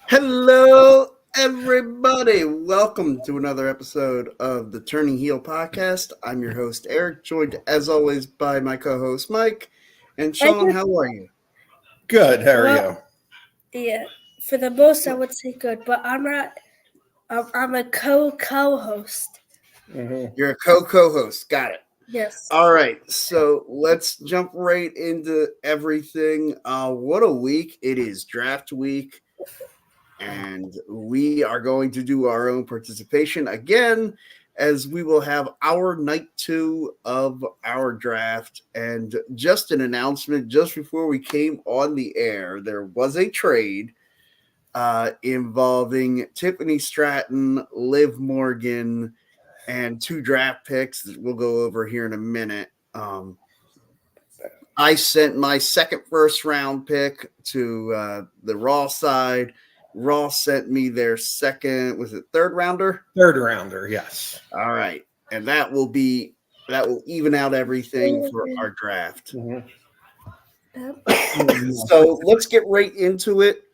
Hello, everybody. Welcome to another episode of the Turning Heel podcast. I'm your host, Eric, joined as always by my co host, Mike. And I Sean, just, how are you? Good. How are well, you? yeah, for the most I would say good, but I'm not. I'm a co-host. You're a co host. Got it. Yes. All right. So let's jump right into everything. What a week. It is draft week. And we are going to do our own participation again, as we will have our night two of our draft. And just an announcement, just before we came on the air, there was a trade involving Tiffany Stratton, Liv Morgan, and two draft picks that we'll go over here in a minute. I sent my second first round pick to the Raw side. Raw sent me their second, was it third rounder? Third rounder, yes. All right. And that will even out everything for our draft. So let's get right into it.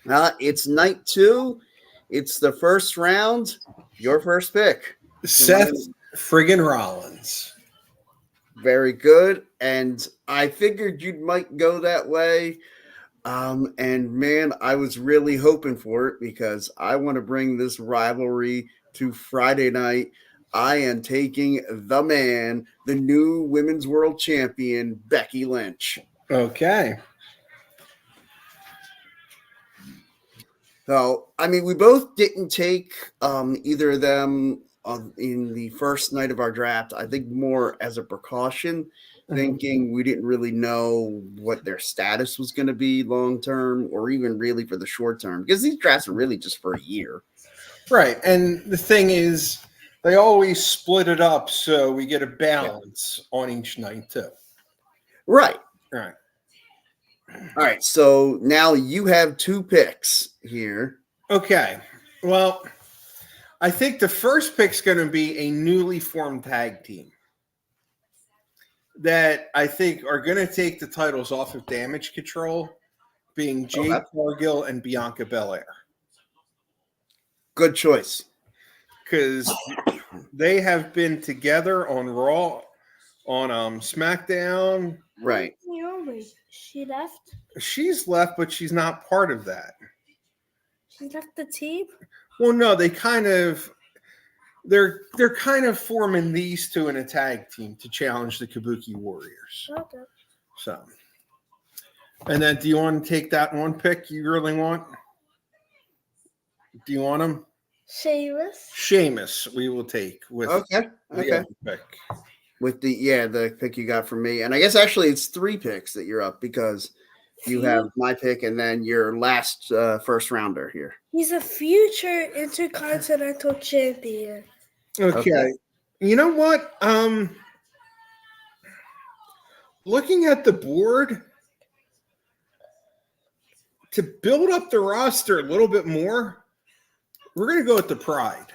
It's night two. It's the first round. Your first pick. Seth friggin' Rollins. Very good. And I figured you might go that way. And man, I was really hoping for it because I want to bring this rivalry to Friday night. I am taking the man, the new women's world champion, Becky Lynch. Okay. So, I mean, we both didn't take either of them in the first night of our draft. I think more as a precaution, thinking we didn't really know what their status was going to be long term or even really for the short term, because these drafts are really just for a year. Right. And the thing is, they always split it up so we get a balance on each night, too. Right. Right. All right. So now you have two picks here. Okay. Well, I think the first pick's going to be a newly formed tag team that I think are going to take the titles off of Damage Control, being Jade Cargill and Bianca Belair. Good choice. Because they have been together on Raw, on SmackDown. Right. She left. She's left, but she's not part of that. She left the team. Well, no, they're kind of forming these two in a tag team to challenge the Kabuki Warriors. Okay. So, and then, do you want to take that one pick you really want? Do you want him? Sheamus, we will take with the other pick. With the pick you got from me. And I guess actually it's three picks that you're up because you have my pick and then your last first rounder here. He's a future Intercontinental Champion. Okay. You know what? Looking at the board, to build up the roster a little bit more, we're going to go with the Pride.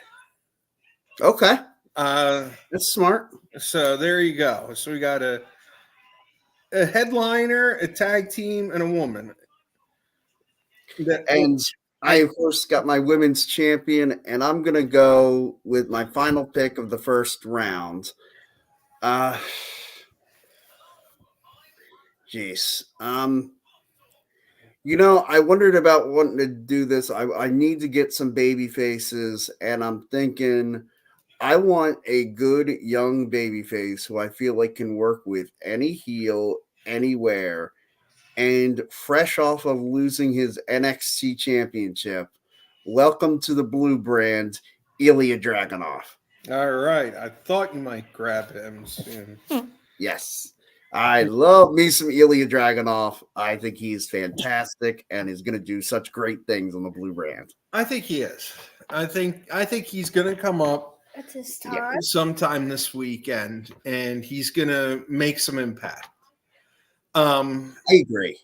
Okay. That's smart. So there you go. So we got a headliner, a tag team, and a woman. And I, of course, got my women's champion, and I'm going to go with my final pick of the first round. Jeez. I wondered about wanting to do this. I need to get some baby faces, and I'm thinking I want a good young baby face who I feel like can work with any heel, anywhere, and fresh off of losing his NXT championship. Welcome to the blue brand, Ilya Dragunov. All right. I thought you might grab him soon. Yes. I love me some Ilya Dragunov. I think he's fantastic and is going to do such great things on the blue brand. I think he is. I think he's going to come up sometime this weekend, and he's going to make some impact. I agree.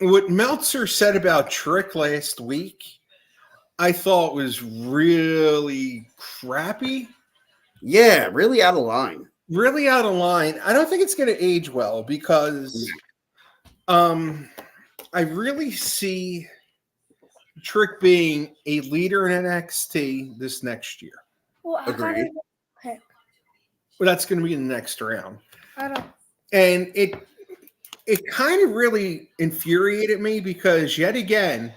What Meltzer said about Trick last week, I thought was really crappy. Yeah, really out of line. Really out of line. I don't think it's going to age well because I really see Trick being a leader in NXT this next year. Well, Agreed. Pick. Well, that's going to be in the next round. I don't. And it kind of really infuriated me because yet again,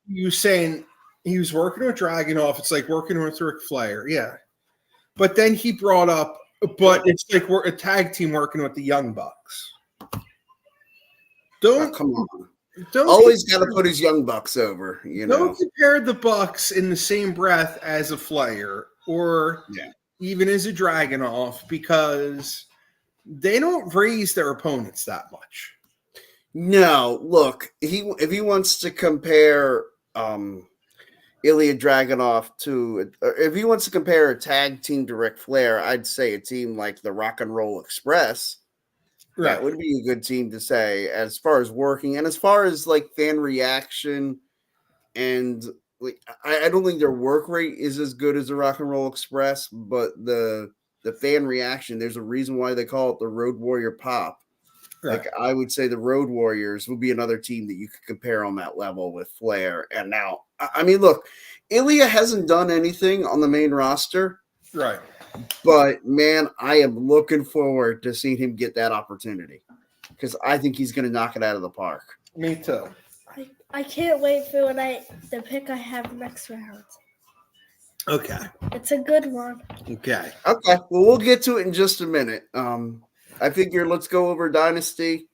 you saying he was working with Dragunov. It's like working with Ric Flair. Yeah. But then he brought up, but it's like we're a tag team working with the Young Bucks. Come on. Always got to put his Young Bucks over, Don't compare the Bucks in the same breath as a Flair or even as a Dragunov because they don't raise their opponents that much. No, look, if he wants to compare Ilya Dragunov if he wants to compare a tag team to Ric Flair, I'd say a team like the Rock and Roll Express. Right. That would be a good team to say as far as working and as far as like fan reaction and like I don't think their work rate is as good as the Rock and Roll Express, but the fan reaction, there's a reason why they call it the Road Warrior Pop. Right. Like I would say the Road Warriors would be another team that you could compare on that level with Flair. And now, I mean, look, Ilya hasn't done anything on the main roster. Right. But, man, I am looking forward to seeing him get that opportunity because I think he's going to knock it out of the park. Me too. I can't wait for the pick I have next round. Okay. It's a good one. Okay. Okay. Well, we'll get to it in just a minute. I figure let's go over Dynasty.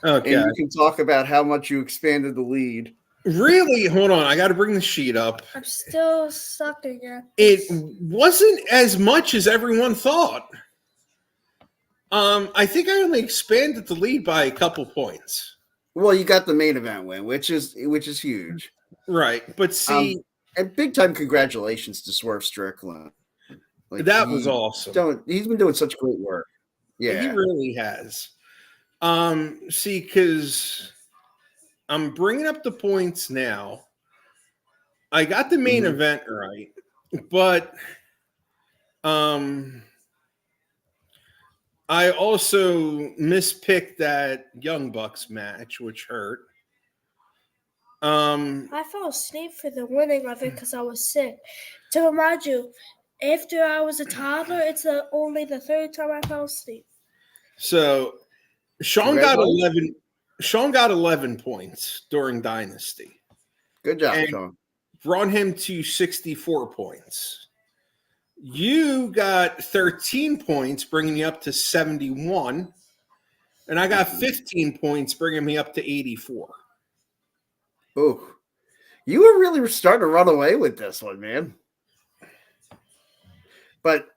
Okay. And you can talk about how much you expanded the lead. Really? Hold on. I got to bring the sheet up. I'm still sucking at this. It wasn't as much as everyone thought. I think I only expanded the lead by a couple points. Well, you got the main event win, which is huge. Right. But see. And big time congratulations to Swerve Strickland. Like, that was awesome. He's been doing such great work. Yeah. He really has. See, because I'm bringing up the points now. I got the main event right, but I also mispicked that Young Bucks match, which hurt. I fell asleep for the winning of it because I was sick. To remind you, after I was a toddler, it's only the third time I fell asleep. So Sean got 11. Sean got 11 points during Dynasty. Good job, Sean. Brought him to 64 points. You got 13 points, bringing you up to 71. And I got 15 points, bringing me up to 84. Oh, you were really starting to run away with this one, man. But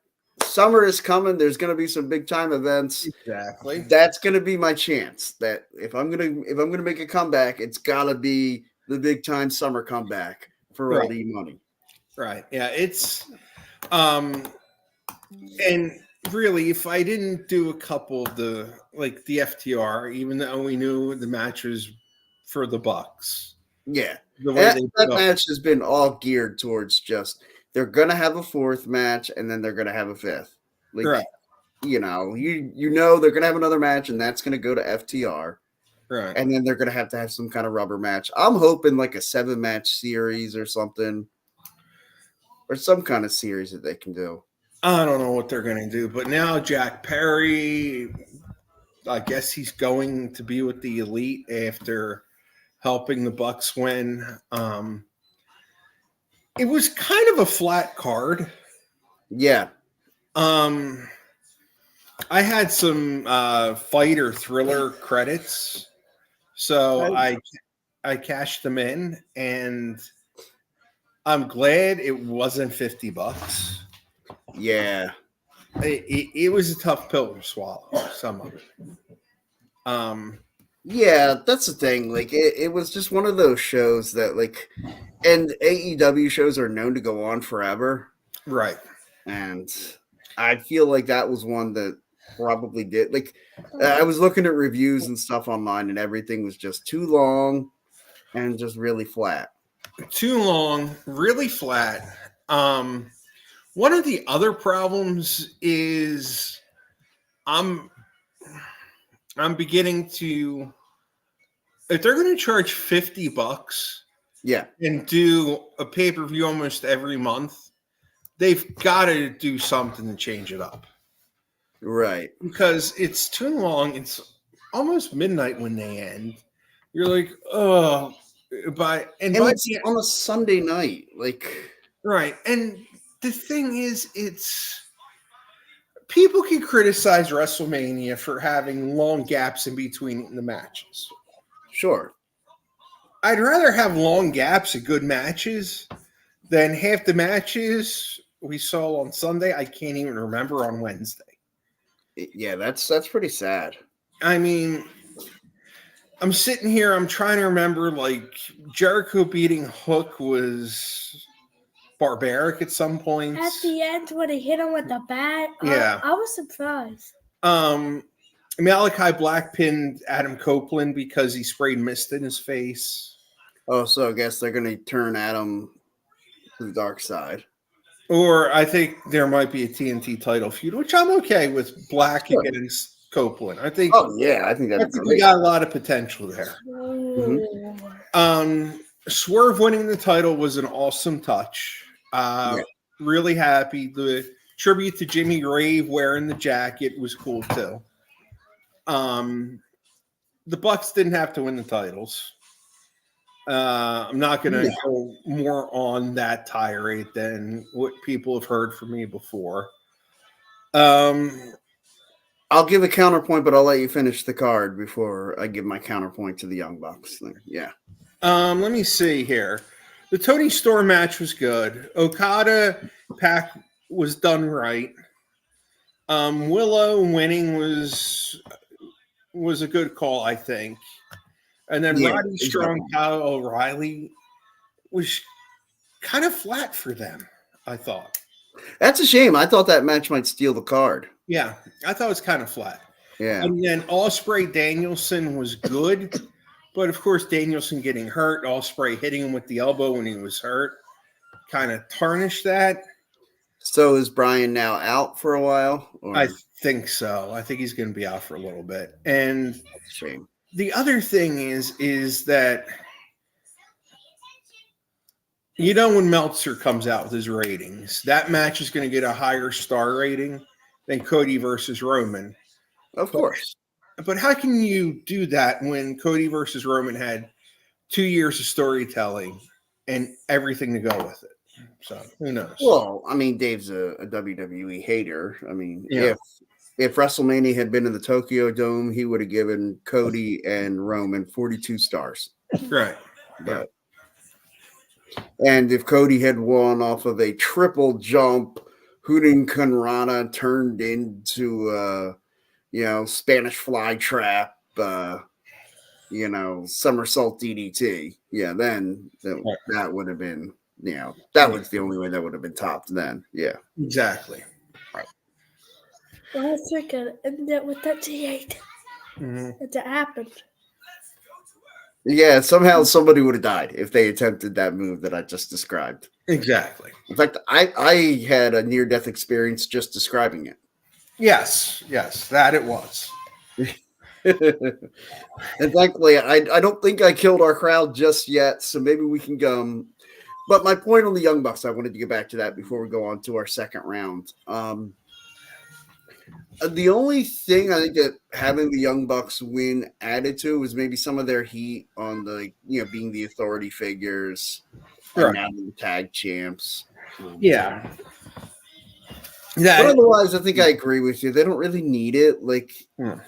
summer is coming. There's going to be some big time events. Exactly. That's going to be my chance. That if I'm gonna make a comeback, it's got to be the big time summer comeback for all the money. Right. Yeah. It's and really, if I didn't do a couple of the FTR, even though we knew the match was for the Bucks. Yeah. That match has been all geared towards just they're gonna have a fourth match and then they're gonna have a fifth. Right. You know they're gonna have another match and that's gonna go to FTR. Right. And then they're gonna have to have some kind of rubber match. I'm hoping like a 7-match series or something. Or some kind of series that they can do. I don't know what they're gonna do, but now Jack Perry, I guess he's going to be with the Elite after helping the Bucks win. It was kind of a flat card. Yeah. I had some fighter thriller credits, so I cashed them in, and I'm glad it wasn't $50. Yeah. It was a tough pill to swallow, some of it. Yeah, that's the thing. Like, it was just one of those shows that, like, and AEW shows are known to go on forever. Right. And I feel like that was one that probably did. Like, I was looking at reviews and stuff online, and everything was just too long and just really flat. Too long, really flat. One of the other problems is I'm beginning to, if they're going to charge $50 Yeah. and do a pay-per-view almost every month, they've got to do something to change it up. Right. Because it's too long. It's almost midnight when they end. You're like, oh, by It's the, on a Sunday night. Like, right. And the thing is, it's people can criticize WrestleMania for having long gaps in between the matches. sure. I'd rather have long gaps of good matches than half the matches we saw on Sunday. I can't even remember on Wednesday. Yeah, that's pretty sad. I mean, I'm sitting here, I'm trying to remember, like, Jericho beating Hook was barbaric at some points. At the end, when he hit him with the bat, Yeah. I was surprised. Malachi Black pinned Adam Copeland because he sprayed mist in his face. Oh, so I guess they're going to turn Adam to the dark side. Or I think there might be a TNT title feud, which I'm okay with Black against Copeland. I think. Oh yeah, I think that's we got a lot of potential there. Swerve winning the title was an awesome touch. Really happy. The tribute to Jimmy Grave wearing the jacket was cool too. The Bucks didn't have to win the titles. I'm not going to go more on that tirade than what people have heard from me before. I'll give a counterpoint, but I'll let you finish the card before I give my counterpoint to the Young Bucks. Yeah. Let me see here. The Tony Storm match was good. Okada Pac was done right. Willow winning was a good call, I think. And then Roddy Strong, Kyle O'Reilly was kind of flat for them, I thought. That's a shame. I thought that match might steal the card. Yeah, I thought it was kind of flat. Yeah. And then Ospreay Danielson was good, but of course Danielson getting hurt, Ospreay hitting him with the elbow when he was hurt, kind of tarnished that. So is Brian now out for a while? Or? I think so. I think he's going to be out for a little bit. And that's a shame. The other thing is that when Meltzer comes out with his ratings, that match is going to get a higher star rating than Cody versus Roman. Of course. But how can you do that when Cody versus Roman had 2 years of storytelling and everything to go with it? So who knows? Well, I mean, Dave's a WWE hater. I mean, if WrestleMania had been in the Tokyo Dome, he would have given Cody and Roman 42 stars. Right. But, and if Cody had won off of a triple jump, Hurricane Rana turned into, Spanish fly trap, somersault DDT. Yeah, then that would have been, that was the only way that would have been topped then. Yeah. Exactly. Well, I think I ended it with that G8. It happened. Yeah, somehow somebody would have died if they attempted that move that I just described. Exactly. In fact, I had a near-death experience just describing it. Yes, that it was. And thankfully, I don't think I killed our crowd just yet, so maybe we can go. But my point on the Young Bucks, I wanted to get back to that before we go on to our second round. The only thing I think that having the Young Bucks win added to was maybe some of their heat on the, being the authority figures and now the tag champs. Yeah. But otherwise, I think I agree with you. They don't really need it. Like,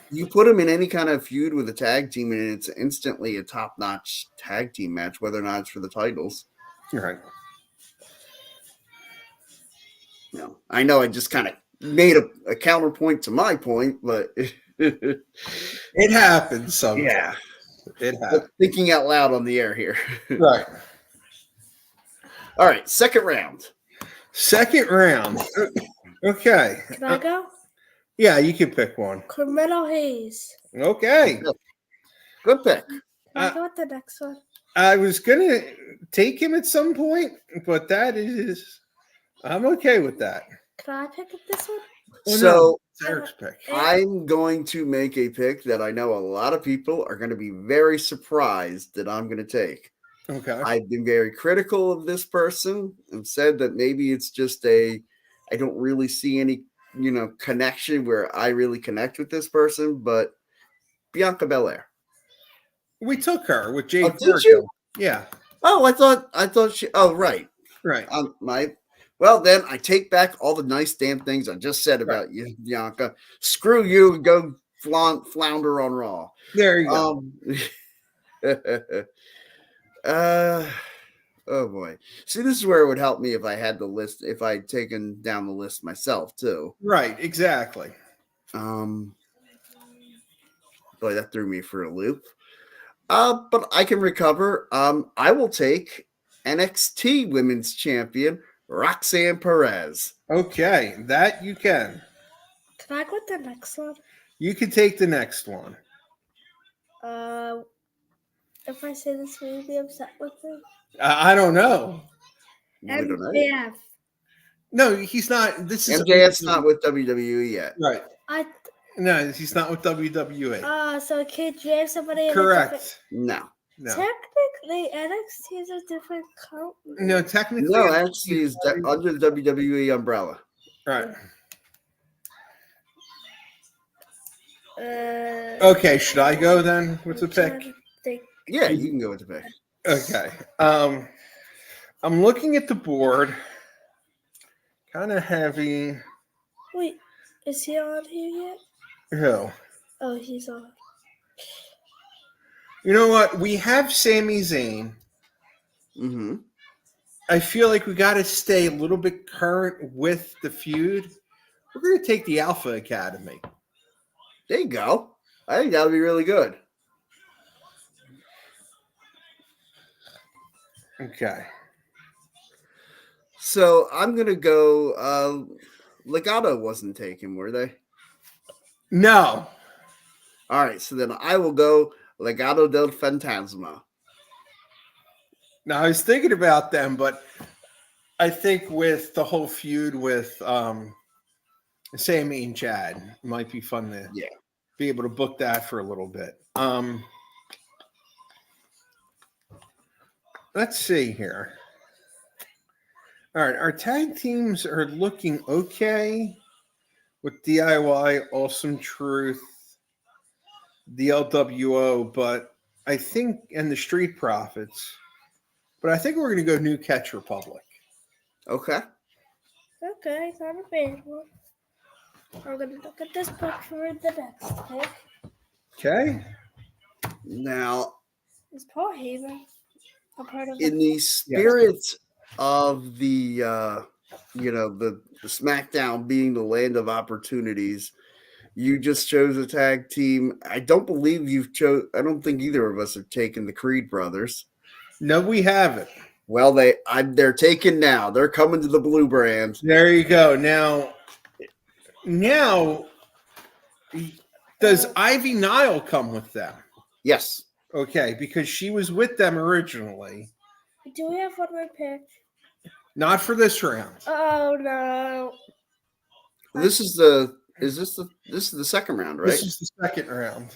you put them in any kind of feud with a tag team, and it's instantly a top-notch tag team match, whether or not it's for the titles. Right. I know I just kind of made a counterpoint to my point, but it happens sometimes. Yeah. It happens. Thinking out loud on the air here. Right. All right, second round. Okay. Can I go? Yeah, you can pick one. Carmelo Hayes. Okay. Good pick. Can I go with the next one? I was going to take him at some point, but I'm okay with that. Can I pick up this one? So Eric's pick. I'm going to make a pick that I know a lot of people are going to be very surprised that I'm going to take. Okay. I've been very critical of this person and said that maybe it's just I don't really see any, connection where I really connect with this person, but Bianca Belair. We took her with Oh, Jade did Cargill. you? Yeah. Oh, I thought she. Oh, right. Right. Well, then I take back all the nice damn things I just said about you, Bianca. Screw you and go flounder on Raw. There you go. Oh boy. See, this is where it would help me if I had the list, if I'd taken down the list myself too. Right, exactly. Boy, that threw me for a loop. But I can recover. I will take NXT Women's Champion Roxanne Perez. Okay, that you can. Can I go with the next one? You can take the next one. If I say this, will you be upset with me? I don't know. We don't know. MJF. No, he's not. This is MJF's not with WWE yet. Right. No, he's not with WWE. So can't you have somebody? Correct. No. Technically, NXT is a different company. No, technically. No, NXT is under the WWE umbrella. Right. Okay, should I go then with the pick? Yeah, you can go with the pick. Okay. I'm looking at the board. Kind of heavy. Wait, is he on here yet? Who? Oh, he's on. You know what? We have Sami Zayn. Mm-hmm. I feel like we got to stay a little bit current with the feud. We're going to take the Alpha Academy. There you go. I think that would be really good. Okay. So I'm going to go. Legado wasn't taken, were they? No. All right. So then I will go Legado del Fantasma. Now, I was thinking about them, but I think with the whole feud with Sammy and Chad, it might be fun to be able to book that for a little bit. Let's see here. All right, our tag teams are looking okay with DIY, Awesome Truth, the LWO, but I think, and the Street Profits, but I think we're going to go New Catch Republic. Okay. Okay, not a bad one. I'm going to look at this book for the next pick. Okay. Now, is Paul Heyman a part of in the spirit of the, the SmackDown being the land of opportunities, you just chose a tag team. I don't believe I don't think either of us have taken the Creed brothers. No, we haven't. Well, they're taken now. They're coming to the Blue Brand. There you go. Now, does Ivy Nile come with them? Yes. Okay, because she was with them originally. Do we have one more pick? Not for this round. Oh no. This is the second round, right? This is the second round.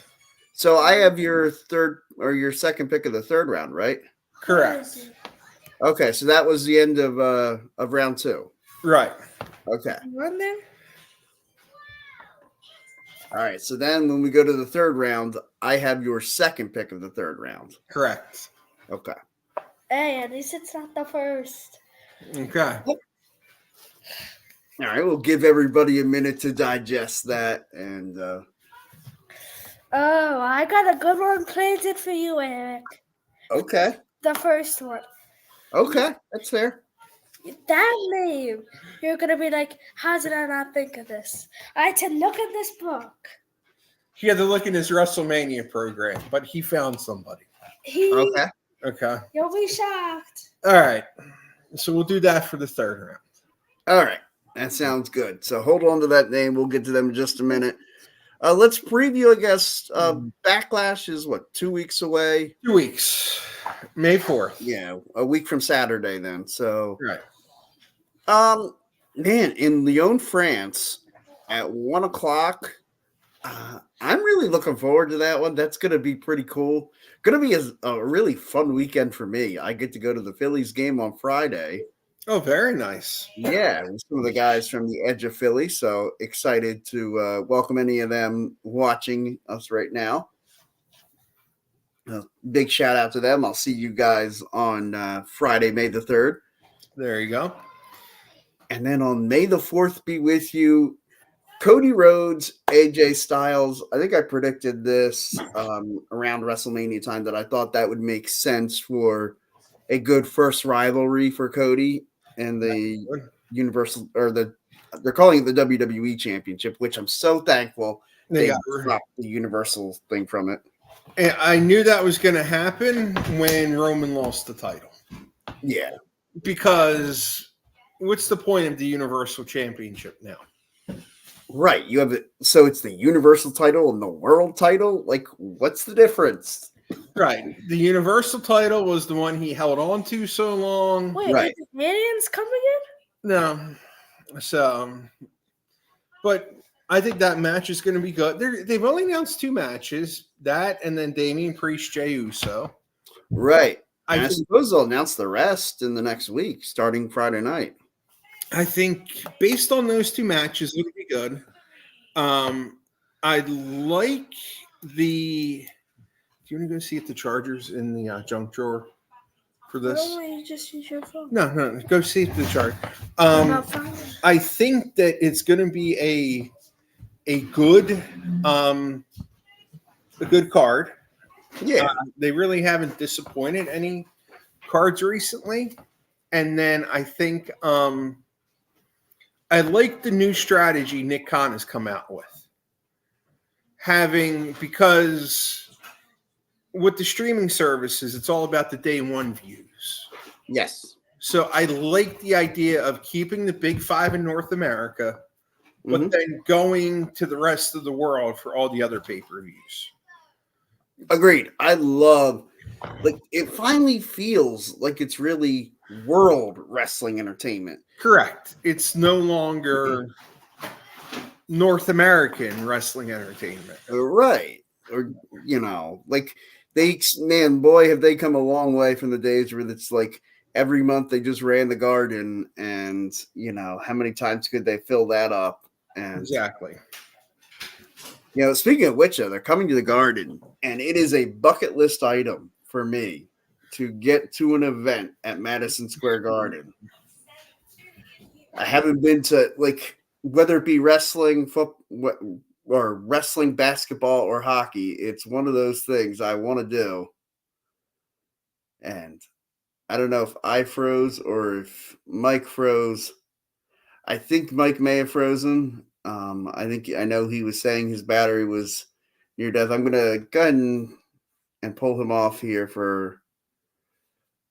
So I have your third or your second pick of the third round, right? Correct. Okay, so that was the end of round 2. Right. There? Okay. All right. So then when we go to the third round, I have your second pick of the third round. Correct. Okay. Hey, at least it's not the first. Okay. All right. We'll give everybody a minute to digest that. And oh, I got a good one planted for you, Eric. Okay. The first one. Okay. That's fair. That name. You're going to be like, how did I not think of this? I had to look at this book. He had to look in his WrestleMania program, but he found somebody. Okay. Okay. You'll be shocked. All right. So we'll do that for the third round. All right. That sounds good. So hold on to that name. We'll get to them in just a minute. Let's preview, I guess. Backlash is 2 weeks away? 2 weeks. May 4th. Yeah, a week from Saturday then. So, right. Man, in Lyon, France, at 1:00, I'm really looking forward to that one. That's going to be pretty cool. Going to be a really fun weekend for me. I get to go to the Phillies game on Friday. Oh, very nice. Yeah, with some of the guys from the Edge of Philly. So excited to welcome any of them watching us right now. Big shout out to them. I'll see you guys on Friday, May the 3rd. There you go. And then on May the 4th, be with you, Cody Rhodes, AJ Styles. I think I predicted this around WrestleMania time that I thought that would make sense for a good first rivalry for Cody and the Universal, or they're calling it the WWE Championship, which I'm so thankful they dropped the Universal thing from it. And I knew that was going to happen when Roman lost the title. Yeah. Because what's the point of the Universal Championship now? Right. You have it. So it's the Universal title and the world title. Like, what's the difference? Right. The Universal title was the one he held on to so long. Wait, right. Are the Canadians coming in? No. So, but I think that match is going to be good. They've only announced 2 matches, that and then Damian Priest, Jey Uso. Right. I suppose they'll announce the rest in the next week, starting Friday night. I think based on those 2 matches, it'll be good. I'd like the. Do you want to go see if the Chargers in the junk drawer for this? Why don't you just use your phone? No. Go see if the Chargers. I think that it's going to be a good card. Yeah, they really haven't disappointed any cards recently. And then I think I like the new strategy Nick Khan has come out with. Because with the streaming services, it's all about the day one views. Yes. So I like the idea of keeping the big 5 in North America, but then going to the rest of the world for all the other pay-per-views. Agreed. I love, like, it finally feels like it's really world wrestling entertainment. Correct. It's no longer North American wrestling entertainment. Right. Or, like boy, have they come a long way from the days where it's like every month they just ran the Garden and, how many times could they fill that up? And exactly. Speaking of which, they're coming to the Garden, and it is a bucket list item for me to get to an event at Madison Square Garden. I haven't been to, like, whether it be wrestling, football, or wrestling, basketball, or hockey. It's one of those things I want to do. And I don't know if I froze or if Mike froze. I think Mike may have frozen. I know he was saying his battery was near death. I'm going to go ahead and pull him off here for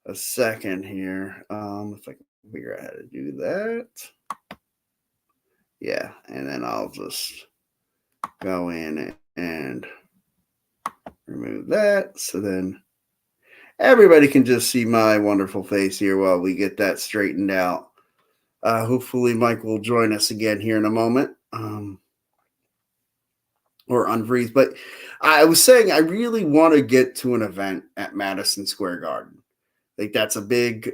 a second here. If I can figure out how to do that. Yeah, and then I'll just go in and remove that. So then everybody can just see my wonderful face here while we get that straightened out. Hopefully Mike will join us again here in a moment. Or unfreeze. But I was saying I really want to get to an event at Madison Square Garden. Like, that's a big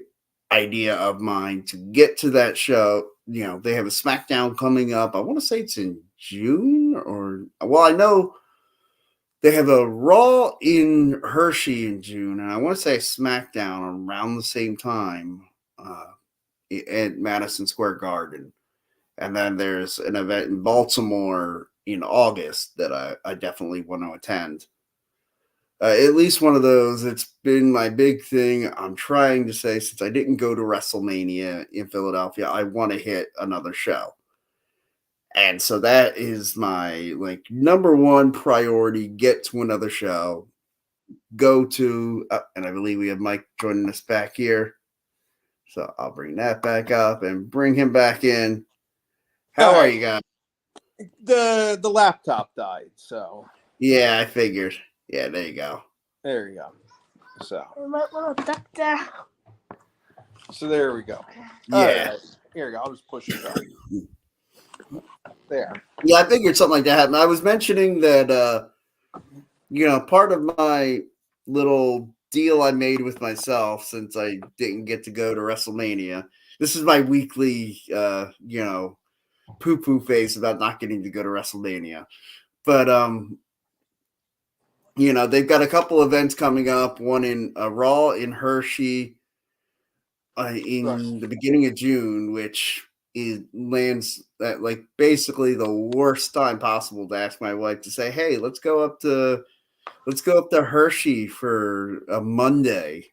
idea of mine to get to that show. They have a SmackDown coming up. I want to say it's in June I know they have a Raw in Hershey in June, and I want to say SmackDown around the same time at Madison Square Garden. And then there's an event in Baltimore in August that I definitely want to attend. At least one of those. It's been my big thing. I'm trying to say, since I didn't go to WrestleMania in Philadelphia, I want to hit another show. And so that is my number one priority, get to another show, go to, and I believe we have Mike joining us back here. So I'll bring that back up and bring him back in. How are you guys? The laptop died, so. Yeah, I figured. Yeah, there you go. There you go. So. You might want to duck down. So there we go. Yeah. Right. Here we go. I'll just push it down. there. Yeah, I figured something like that happened. I was mentioning that, part of my little deal I made with myself since I didn't get to go to WrestleMania. This is my weekly, poo-poo face about not getting to go to WrestleMania. But, they've got a couple events coming up. One in Raw in Hershey in the beginning of June, which lands at like basically the worst time possible to ask my wife to say, "Hey, let's go up to Hershey for a Monday."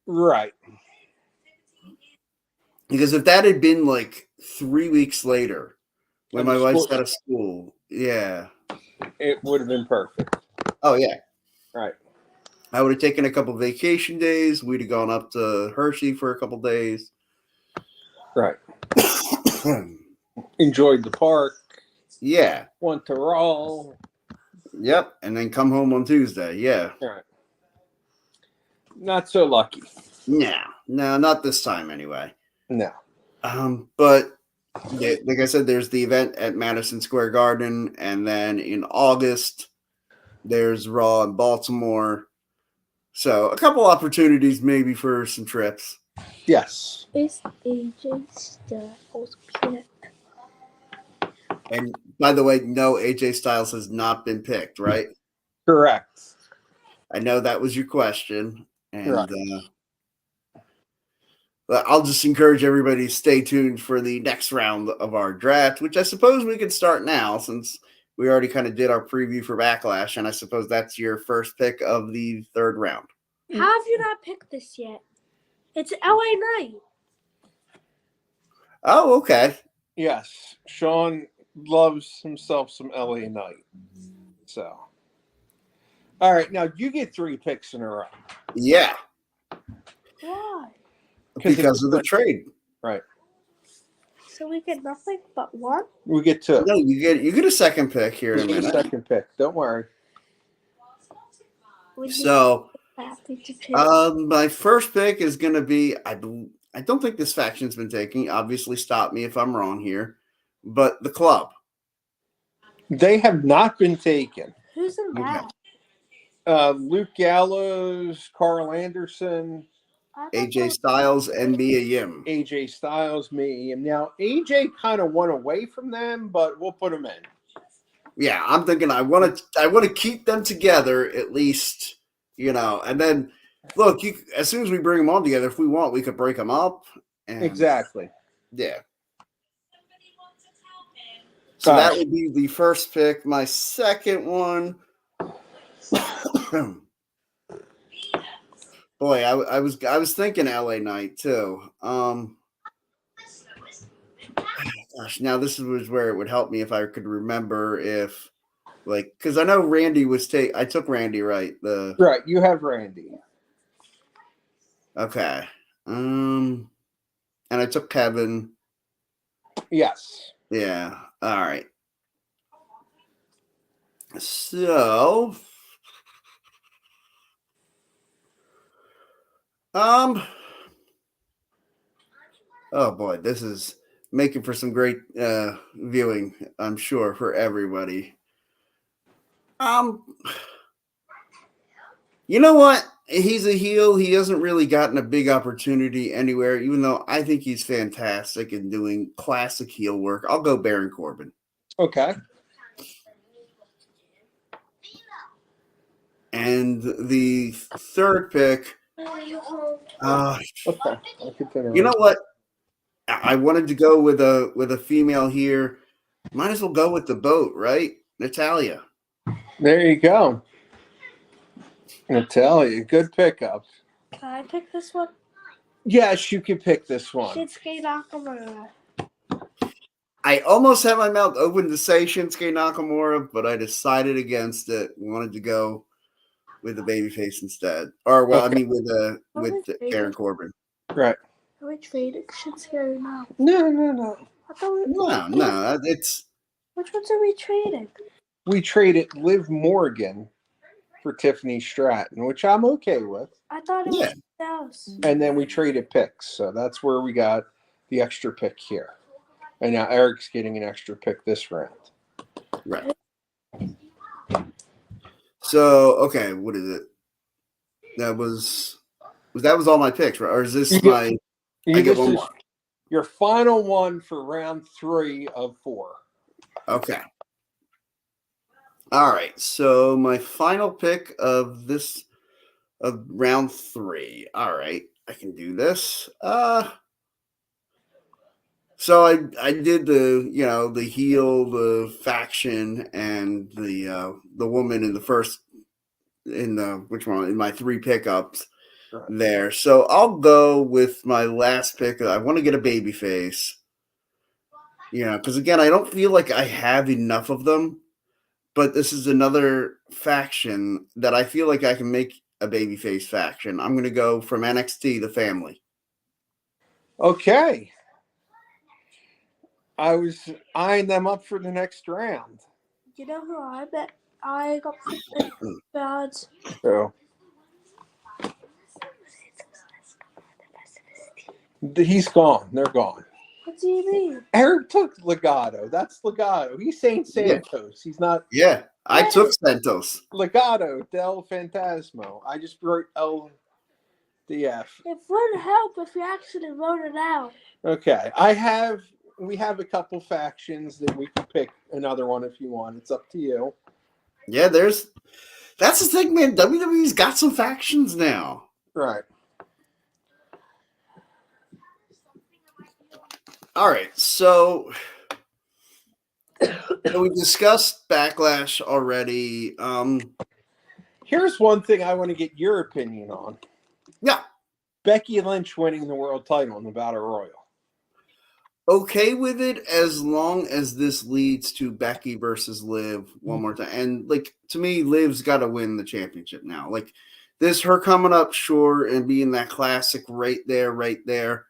Right. Because if that had been like 3 weeks later, when And my the wife's school- out of school, yeah. It would have been perfect. Oh yeah. Right. I would have taken a couple vacation days. We'd have gone up to Hershey for a couple days. Right. Enjoyed the park. Yeah. Went to Raw. Yep. And then come home on Tuesday. Yeah. Right. Not so lucky. No, not this time anyway. No. But yeah, like I said, there's the event at Madison Square Garden, and then in August there's Raw in Baltimore. So a couple opportunities maybe for some trips. Yes. Is AJ Styles picked? And by the way, no, AJ Styles has not been picked, right? Correct. I know that was your question. And Right. I'll just encourage everybody to stay tuned for the next round of our draft, which I suppose we could start now since we already kind of did our preview for Backlash. And I suppose that's your first pick of the third round. How have you not picked this yet? It's LA Knight. Oh, okay. Yes. Sean loves himself some LA Knight. So. All right. Now you get 3 picks in a row. Yeah. Why? Because of the trade. Right. So we get nothing but one? We get 2. No, you get a second pick here in a We get a minute. second pick. Don't worry. We need So, Happy to pick. my first pick is going to be I don't think this faction's been taken. Obviously, stop me if I'm wrong here, but the Club. They have not been taken. Who's in that? Luke Gallows, Carl Anderson, I thought AJ Styles and Mia Yim. AJ Styles, me. And now AJ kind of went away from them, but we'll put him in. Yeah, I'm thinking I want to keep them together at least, and then look, as soon as we bring them all together, if we want, we could break them up. And, Exactly. Yeah. So All that right. would be the first pick. My second one. Boy, I was thinking LA Knight too. Gosh, now this was where it would help me if I could remember if, because I know Randy was I took Randy, right? Right, you have Randy. Okay. And I took Kevin. Yes. Yeah. All right. So, oh boy, this is making for some great viewing, I'm sure, for everybody. You know what? He's a heel. He hasn't really gotten a big opportunity anywhere, even though I think he's fantastic in doing classic heel work. I'll go Baron Corbin. Okay. And the third pick, Okay. you know what? I wanted to go with a female here. Might as well go with the boat, right? Natalia. There you go. Natalia, good pickup. Can I pick this one? Yes, you can pick this one. Shinsuke Nakamura. I almost had my mouth open to say Shinsuke Nakamura, but I decided against it. Wanted to go with the babyface instead. Or, well, Okay. I mean, with Baron Corbin. Right. Are we trading Shinsuke now? No. I thought we No, it's Which ones are we trading? We traded Liv Morgan for Tiffany Stratton, which I'm okay with. I thought it Yeah. was Styles. And then we traded picks. So that's where we got the extra pick here. And now Eric's getting an extra pick this round. Right. So, okay, what is it? That was all my picks, right? Or is this I get one more? Your final one for round 3 of 4. Okay. All right. So my final pick of round 3. All right, I can do this. So I did the heel, the faction, and the woman in my 3 pickups there. So I'll go with my last pick. I want to get a babyface. Because again, I don't feel like I have enough of them, but this is another faction that I feel like I can make a babyface faction. I'm going to go from NXT, the family. Okay. I was eyeing them up for the next round. You know who I bet I got bad? So he's gone. They're gone. What do you mean? Eric took Legado. That's Legado. He's saying Santos. Yeah. He's not. Yeah, I took Santos. Legado del Fantasma. I just wrote LDF. It would help if you actually wrote it out. Okay. We have a couple factions that we can pick another one if you want. It's up to you. Yeah, that's the thing, man. WWE's got some factions now. Right. All right, so we discussed Backlash already. Here's one thing I want to get your opinion on. Yeah. Becky Lynch winning the world title in the Battle Royal. Okay with it as long as this leads to Becky versus Liv one more time. And to me, Liv's got to win the championship now. Her coming up short and being that classic right there.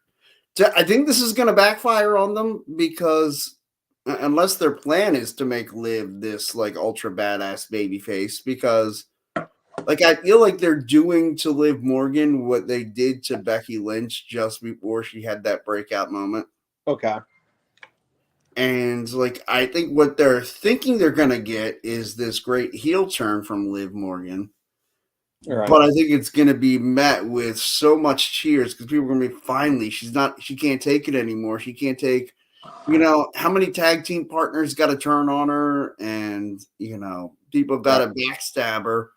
I think this is going to backfire on them because unless their plan is to make Liv this ultra badass babyface, because I feel like they're doing to Liv Morgan what they did to Becky Lynch just before she had that breakout moment. Okay. And I think what they're thinking they're going to get is this great heel turn from Liv Morgan. Right. But I think it's going to be met with so much cheers because people are going to be finally, she can't take it anymore. She can't take, how many tag team partners got to turn on her and, people got to backstab her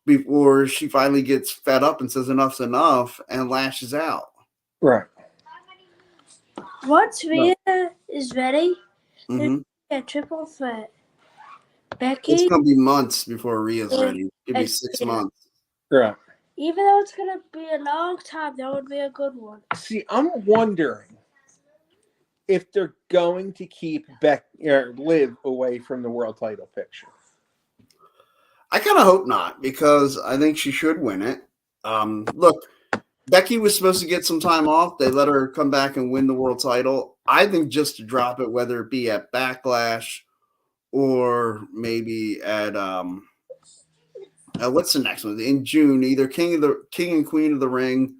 before she finally gets fed up and says enough's enough and lashes out. Right. Once Rhea is ready, mm-hmm. A triple threat. Becky. It's going to be months before Rhea's ready. It'll be 6 months. Right. Even though it's going to be a long time, that would be a good one. See, I'm wondering if they're going to keep Liv away from the world title picture. I kind of hope not, because I think she should win it. Look, Becky was supposed to get some time off. They let her come back and win the world title. I think just to drop it, whether it be at Backlash or maybe at what's the next one? In June, either King and Queen of the Ring,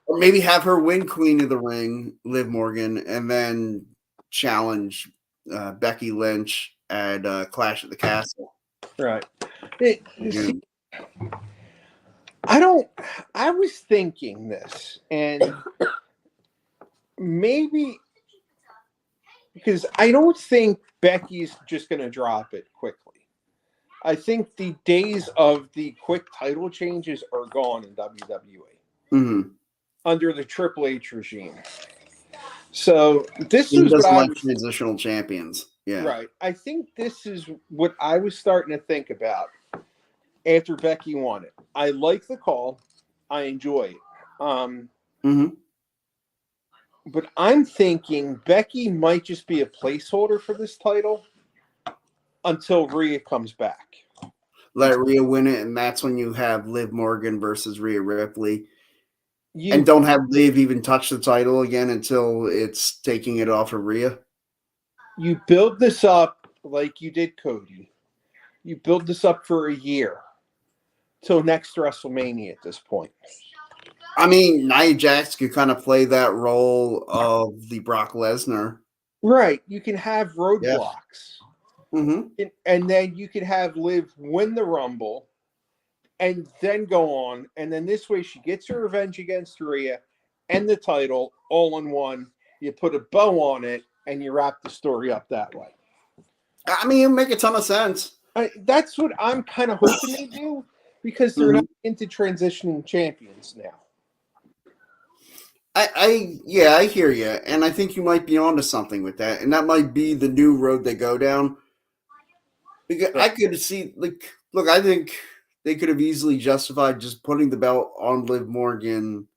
or maybe have her win Queen of the Ring, Liv Morgan, and then challenge Becky Lynch at Clash at the Castle. Right. I was thinking this, and maybe because I don't think Becky's just going to drop it quickly. I think the days of the quick title changes are gone in WWE under the Triple H regime. So this is what I was transitional champions. Yeah. Right. I think this is what I was starting to think about after Becky won it. I like the call. I enjoy it. But I'm thinking Becky might just be a placeholder for this title until Rhea comes back. Let Rhea win it, and that's when you have Liv Morgan versus Rhea Ripley. And don't have Liv even touch the title again until it's taking it off of Rhea. You build this up like you did Cody. You build this up for a year till next WrestleMania at this point. I mean, Nia Jax could kind of play that role of the Brock Lesnar. Right. You can have roadblocks. Mm-hmm. And then you can have Liv win the Rumble and then go on. And then this way she gets her revenge against Rhea and the title all in one. You put a bow on it and you wrap the story up that way. I mean, it make a ton of sense. That's what I'm kind of hoping they do because they're not into transitioning champions now. I hear you, and I think you might be onto something with that, and that might be the new road they go down. Because I could see, look, I think they could have easily justified just putting the belt on Liv Morgan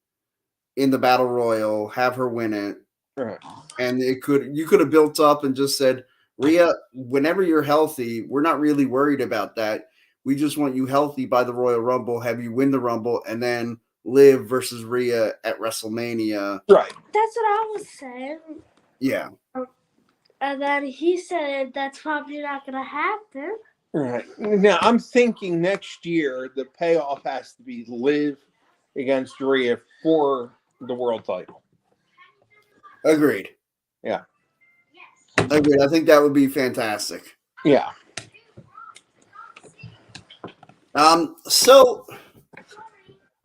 in the Battle Royal, have her win it, Right. and you could have built up and just said, Rhea, whenever you're healthy, we're not really worried about that. We just want you healthy by the Royal Rumble, have you win the Rumble, and then Liv versus Rhea at WrestleMania. Right. That's what I was saying. Yeah. And then he said that's probably not going to happen. Right. Now, I'm thinking next year the payoff has to be Liv against Rhea for the world title. Agreed. Yeah. Agreed. I think that would be fantastic. Yeah. So,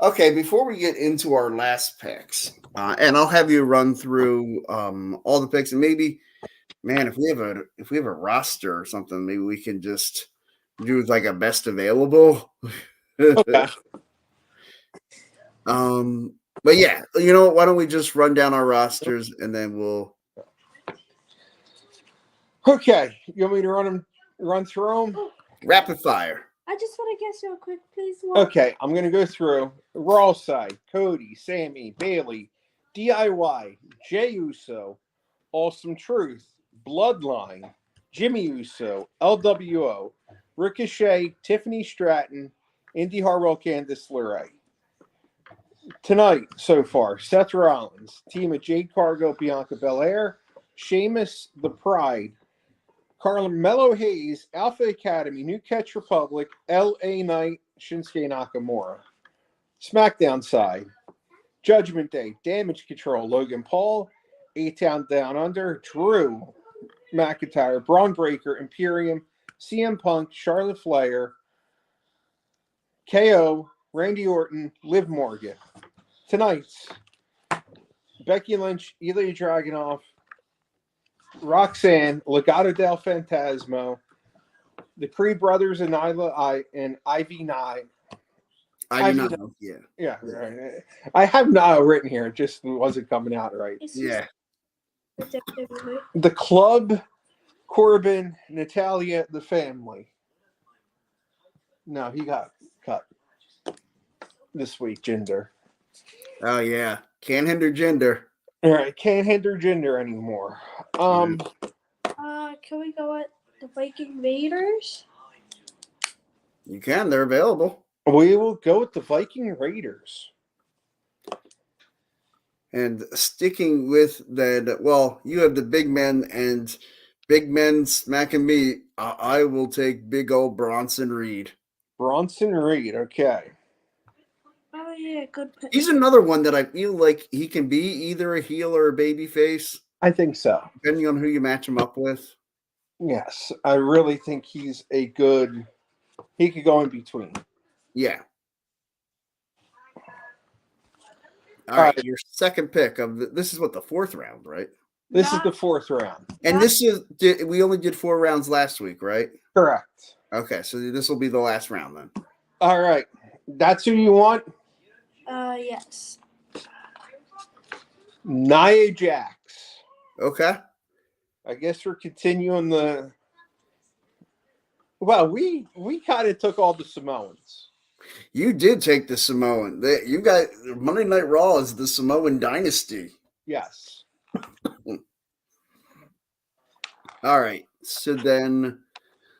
okay, before we get into our last picks, and I'll have you run through all the picks, and maybe, man, if we have a roster or something, maybe we can just do like a best available. Okay. But yeah, you know what? Why don't we just run down our rosters and then we'll. Okay. You want me to run through them? Rapid fire. I just want to guess real quick, please. Okay, I'm going to go through Raw side: Cody, Sammy, Bailey, DIY, Jey Uso, Awesome Truth, Bloodline, Jimmy Uso, LWO, Ricochet, Tiffany Stratton, Indy Hartwell, Candice LeRae. Tonight, so far, Seth Rollins, team of Jade Cargill, Bianca Belair, Sheamus, The Pride, Carmelo Hayes, Alpha Academy, New Catch Republic, LA Knight, Shinsuke Nakamura. SmackDown side, Judgment Day, Damage Control, Logan Paul, A-Town Down Under, Drew McIntyre, Braun Breaker, Imperium, CM Punk, Charlotte Flair, KO, Randy Orton, Liv Morgan. Tonight's Becky Lynch, Ilya Dragunov, Roxanne, Legado del Fantasma, the Creed Brothers and Ivy Nye. Yeah. Right. I have Nile written here. It just wasn't coming out right. Yeah. The Club, Corbin, Natalia, the Family. No, he got cut this week, Jinder. Oh, yeah. Can't hinder gender. All right, can't hinder Jinder anymore. Can we go at the Viking Raiders? You can. They're available. We will go with the Viking Raiders. And sticking with that, well, you have the big men and big men smacking me. I will take big old Bronson Reed. Bronson Reed, okay. Oh, yeah, good pick. He's another one that I feel like he can be either a heel or a baby face. I think so. Depending on who you match him up with. Yes, I really think he's he could go in between. Yeah. All right, your second pick of this is what, the fourth round, right? This is the fourth round. And we only did 4 rounds last week, right? Correct. Okay, so this will be the last round then. All right. That's who you want? Yes. Nia Jax. Okay. I guess we're continuing the. Well, we kind of took all the Samoans. You did take the Samoan. You got Monday Night Raw is the Samoan dynasty. Yes. All right. So then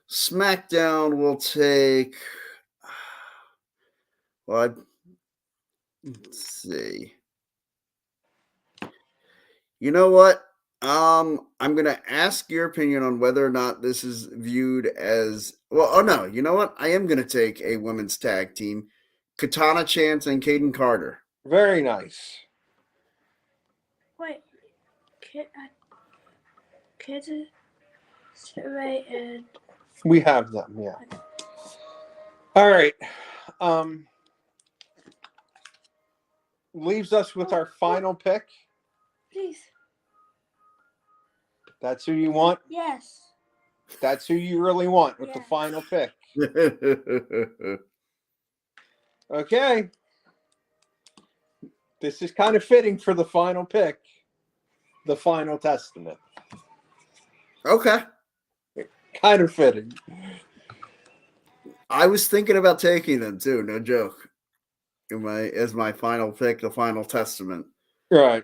SmackDown will take. Well, let's see. You know what? I'm gonna ask your opinion on whether or not this is viewed as well. Oh no, you know what? I am gonna take a women's tag team, Katana Chance and Kaden Carter. Very nice. Wait. kids survey and We have them, yeah. All right. Leaves us with our final pick. please. That's who you want? Yes. That's who you really want with the Yes. final pick. Okay. This is kind of fitting for the final pick. The Final Testament. Okay. Kind of fitting. I was thinking about taking them too, no joke. As my final pick, the Final Testament. Right.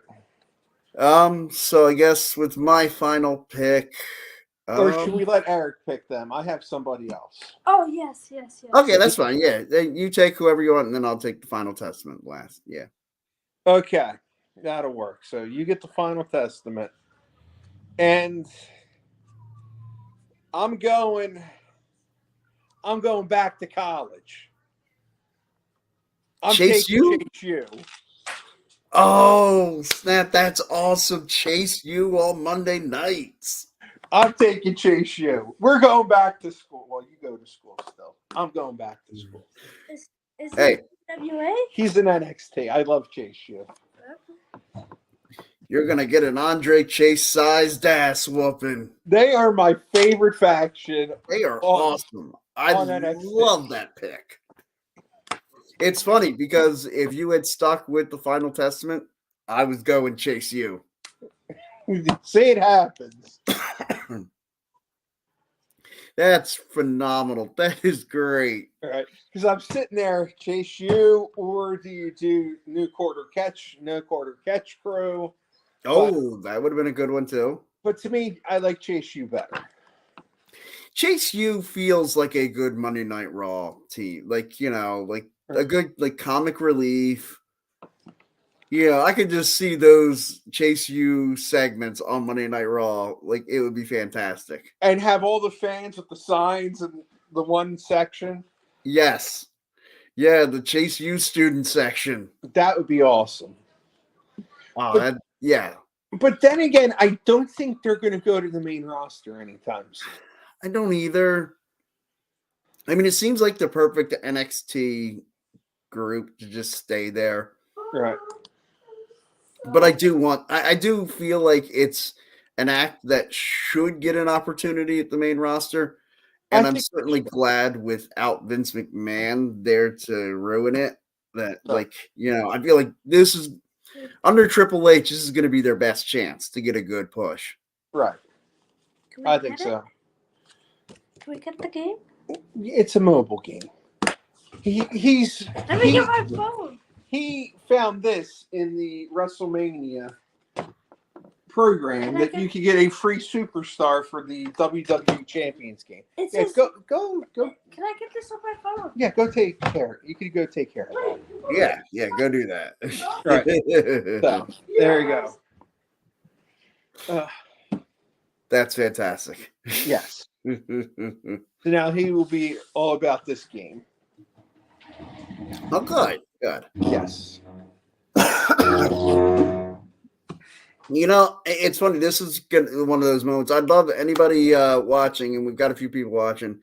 So I guess with my final pick. Or should we let Eric pick them? I have somebody else. Oh, yes. Okay, that's fine. Yeah. Then you take whoever you want, and then I'll take the Final Testament last. Yeah. Okay. That'll work. So you get the Final Testament. And I'm going back to college. I'm Chase taking U? Chase U. Oh, snap. That's awesome. Chase U on Monday nights. I'm taking Chase U. We're going back to school. Well, you go to school still. I'm going back to school. Is Hey. it WA? He's in NXT. I love Chase U. You're going to get an Andre Chase-sized ass whooping. They are my favorite faction. They are awesome. I on NXT. love that pick. It's funny because if you had stuck with the Final Testament, I was going Chase U. See, it happens. That's phenomenal. That is great. All right. Because I'm sitting there, Chase U, or do you do no quarter catch crew? Oh, that would have been a good one too. But to me, I like Chase U better. Chase U feels like a good Monday Night Raw team. Like, like a good comic relief. Yeah, I could just see those Chase U segments on Monday Night Raw. Like, it would be fantastic. And have all the fans with the signs in the one section. Yes. Yeah, the Chase U student section. That would be awesome. Oh, yeah. But then again, I don't think they're going to go to the main roster anytime soon. I don't either. I mean, it seems like the perfect NXT group to just stay there. Right. But I do feel like it's an act that should get an opportunity at the main roster. And I'm certainly glad without Vince McMahon there to ruin it. That, I feel like this is under Triple H, this is going to be their best chance to get a good push. Right. I think so. Can we get the game? It's a mobile game. He's. Let me get my phone. He found this in the WrestleMania program that you could get a free superstar for the WWE Champions game. Go. Can I get this on my phone? Yeah, go take care. You could go take care of it. Yeah, go do that. Right. So, there you go. That's fantastic. Yes. So now he will be all about this game. Oh, good. Yes. It's funny. This is one of those moments. I'd love anybody watching, and we've got a few people watching.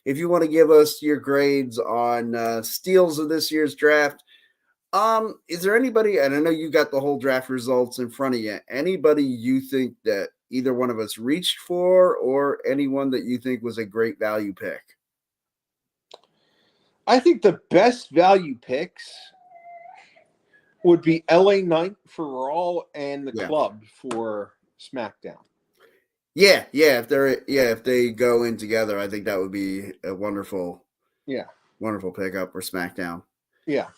If you want to give us your grades on steals of this year's draft, is there anybody, and I know you got the whole draft results in front of you, anybody you think that either one of us reached for or anyone that you think was a great value pick? I think the best value picks would be LA Knight for Raw and the Club for SmackDown. Yeah. If they go in together, I think that would be a wonderful pickup for SmackDown. Yeah.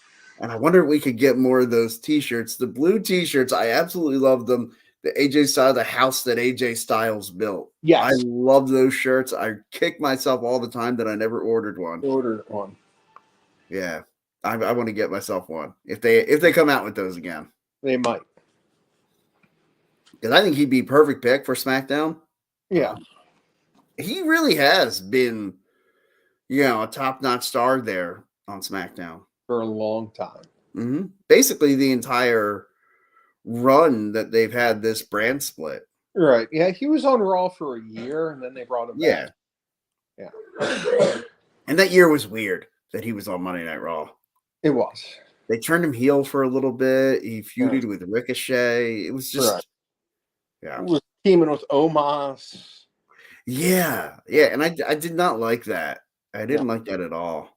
And I wonder if we could get more of those T-shirts. The blue T-shirts, I absolutely love them. The AJ Styles, the house that AJ Styles built. Yes. I love those shirts. I kick myself all the time that I never ordered one. Yeah. I want to get myself one. If they come out with those again. They might. Because I think he'd be perfect pick for SmackDown. Yeah. He really has been, a top-notch star there on SmackDown. For a long time. Mm-hmm. Basically the entire run that they've had this brand split. Right. Yeah, he was on Raw for a year, and then they brought him back. Yeah. And that year was weird that he was on Monday Night Raw. It was. They turned him heel for a little bit. He feuded with Ricochet. It was just, It was teaming with Omos. Yeah, and I did not like that. I didn't like that at all.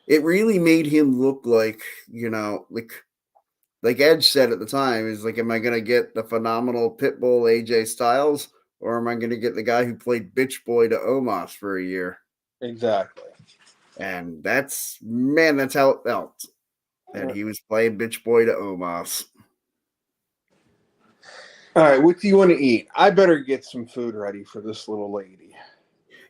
It really made him look like, like Edge said at the time, is like, am I going to get the phenomenal Pitbull AJ Styles, or am I going to get the guy who played Bitch Boy to Omos for a year? Exactly. And that's how it felt. And he was playing Bitch Boy to Omos. All right, what do you want to eat? I better get some food ready for this little lady.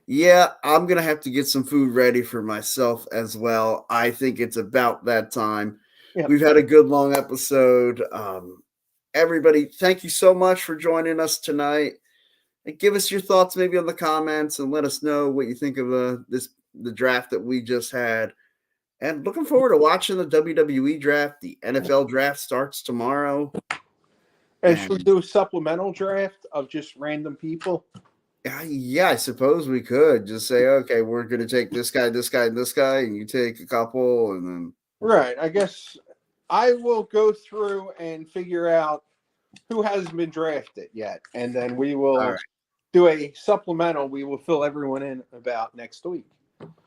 Yeah, I'm going to have to get some food ready for myself as well. I think it's about that time. Yep. We've had a good long episode. Everybody, thank you so much for joining us tonight. And give us your thoughts maybe on the comments and let us know what you think of the draft that we just had. And looking forward to watching the WWE draft. The NFL draft starts tomorrow. And should we do a supplemental draft of just random people? Yeah, I suppose we could just say, okay, we're going to take this guy, this guy, and this guy, and you take a couple, and then. Right. I guess I will go through and figure out who hasn't been drafted yet, and then we will do a supplemental. We will fill everyone in about next week.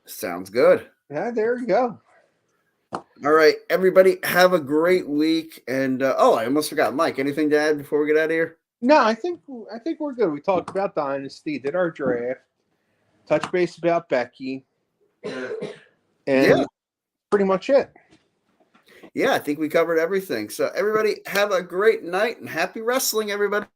Sounds good. Yeah, there you go. All right, everybody, have a great week. And I almost forgot, Mike. Anything to add before we get out of here? No, I think we're good. We talked about Dynasty, did our draft, touch base about Becky, and pretty much it. Yeah, I think we covered everything. So everybody, have a great night and happy wrestling, everybody.